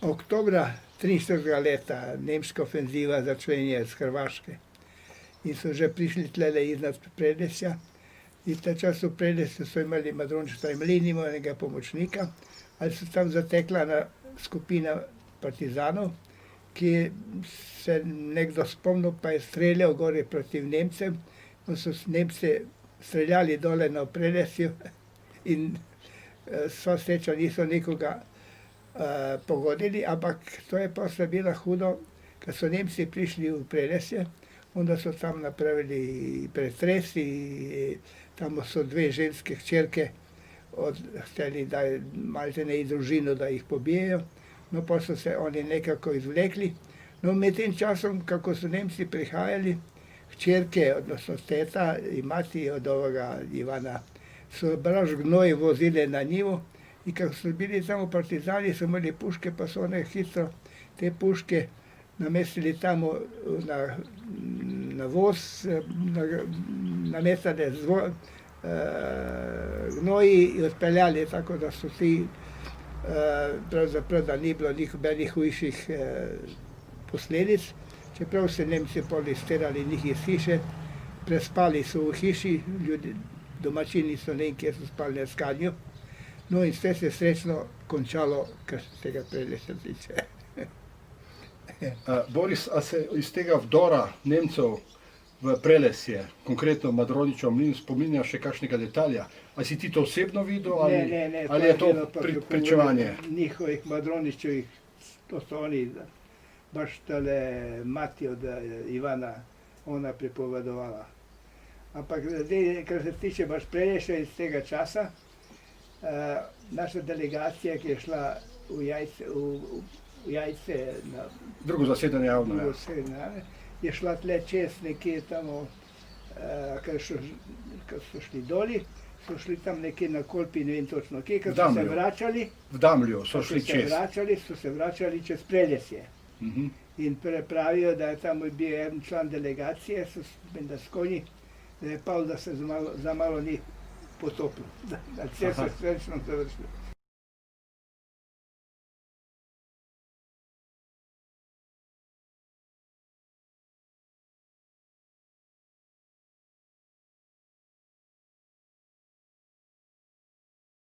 Oktobra 43. leta nemška ofenziva začenja z Hrvaške in so že prišli tlele iznad Predesja. In v tem času v Predesju so imeli Madrončiča Mlinimo enega pomočnika, ali so tam zatekla ena skupina partizanov, ki se nekdo spomnil, pa je streljal gori proti Nemcem, in so Nemci streljali dole na Predesju in sva sreča niso nikoga pogodili, ampak to je posle bilo hudo, ker so Nemci prišli v Predesje, onda so tam napravili pretres in tam so dve ženske hčerke hteli, da maltene i družino, da jih pobijejo. No, pa so se oni nekako izvlekli. No, med tem časom, kako so Nemci prihajali, hčerke, odnosno teta in mati od ovoga Ivana, so braž gnoj vozile na njivo in kako so bili samo partizani, so imeli puške, pa so one hitro te puške namestili tam na voz, namestili gnoji in odpeljali, tako da so vsi, pravzaprav, da ni bilo nobenih hujših posledic, čeprav se Nemci pol izterali njih iz hiše, prespali so v hiši, ljudi, domačini so ne vem, kjer so spali na skanju, no in vse se je srečno končalo, kar se tega Predesja tiče. Boris, a se iz tega vdora Nemcev v Prelesje, konkretno Madroničev mlin, spominja še kakšnega detalja? A si ti to osebno videl ali je to pričevanje? Njihovih Madroničevih, to so oni, baš tale mati od Ivana, ona pripovedovala. Ampak zdaj, kar se tiče baš Prelesja iz tega časa, naša delegacija, ki je šla v Jajce na drugo zasedanje javno, je šla tle čez nekje tam, ker so šli doli, so šli tam nekje na Kolpi, ne vem točno kje, ker so se vračali. V Damlju so šli čez. So se vračali čez Prelesje. In pravijo, da je tam bil en član delegacije, so menda s konji, da je pal, da se za malo ni potopil. Da se srečno završilo.